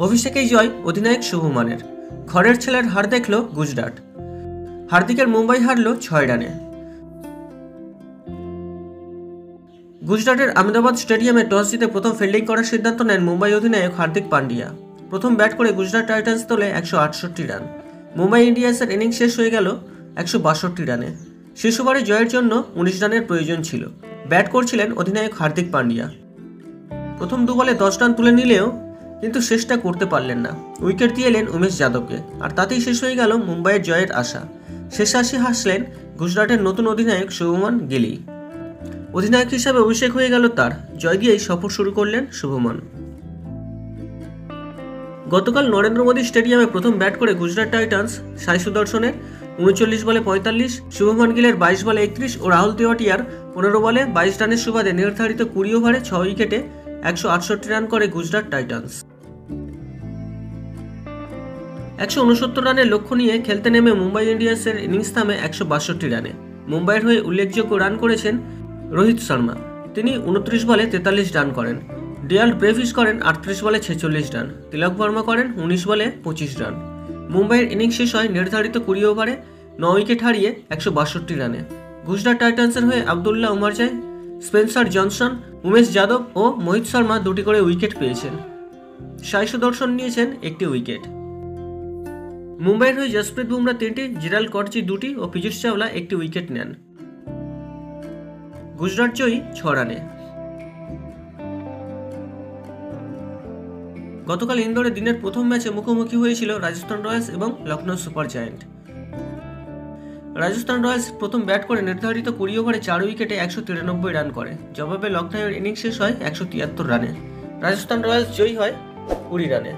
অভিষেকেই জয় অধিনায়ক শুভমানের। ঘরের ছেলের হার দেখল গুজরাট। হার্দিকের মুম্বাই হারল 6 রানে। গুজরাটের আহমেদাবাদ স্টেডিয়ামে টস জিতে প্রথম ফিল্ডিং করার সিদ্ধান্ত নেন মুম্বাই অধিনায়ক হার্দিক পান্ডিয়া। প্রথম ব্যাট করে গুজরাট টাইটান্স তোলে 168 রান। মুম্বাই ইন্ডিয়ান্সের ইনিংস শেষ হয়ে গেল 162 রানে। শীর্ষ ওভারে জয়ের জন্য 19 রানের প্রয়োজন ছিল। ব্যাট করছিলেন অধিনায়ক হার্দিক পান্ডিয়া। প্রথম 2 বলে 10 রান তুলে নিলেও কিন্তু শেষটা করতে পারলেন না। উইকেট দিয়ে এলেন উমেশ যাদবকে, আর তাতেই শেষ হয়ে গেল মুম্বাইয়ের জয়ের আশা। শেষ হাসি হাসলেন গুজরাটের নতুন অধিনায়ক শুভমান গিল। অধিনায়ক হিসাবে অভিষেক হয়ে গেল তার। জয় দিয়েই সফর শুরু করলেন শুভমান। গতকাল নরেন্দ্র মোদী স্টেডিয়ামে প্রথম ব্যাট করে গুজরাট টাইটান্স সাই সুদর্শনের 39 বলে 45, শুভমান গিলের 22 বলে 31 ও রাহুল তেওয়াটিয়ার 15 বলে 22 রানের সুবাদে নির্ধারিত 20 ওভারে 6 উইকেটে 168 রান করে গুজরাট টাইটান্স। 169 রানের লক্ষ্য নিয়ে খেলতে নেমে মুম্বাই ইন্ডিয়ান্সের ইনিংস থামে 162 রানে। মুম্বাইয়ের হয়ে উল্লেখযোগ্য রান করেছেন রোহিত শর্মা। তিনি 29 বলে 43 রান করেন। ডেয়াল ব্রেভিস করেন 38 বলে 46 রান। তিলক বর্মা করেন 19 বলে 25 রান। মুম্বাইয়ের ইনিংস শেষ হয় নির্ধারিত 20 ওভারে 9 উইকেট হারিয়ে 162 রানে। গুজরাট টাইটান্সের হয়ে আবদুল্লাহ উমারজাই, স্পেন্সার জনসন, উমেশ যাদব ও মোহিত শর্মা 2টি করে উইকেট পেয়েছেন। সাই সুদর্শন নিয়েছেন 1টি উইকেট। মুম্বাইয়ের হয়ে জসপ্রীত বুমরা 3টি, জিরাল কটজি 2টি ও পীযুষ চাওলা 1টি উইকেট নেন। গুজরাট জয়ী 6 রানে। গতকাল ইন্দোরে দিনের প্রথম ম্যাচে মুখোমুখি হয়েছিল রাজস্থান রয়্যালস এবং Lucknow super giant. Rajasthan Royals প্রথম ব্যাট করে নির্ধারিত 20 ওভারে 4 উইকেটে 193 রান করে। জবাবে লখনৌয়ের ইনিংস শেষ হয় 173 রানে। রাজস্থান রয়্যালস জয়ী হয় 20 রানে।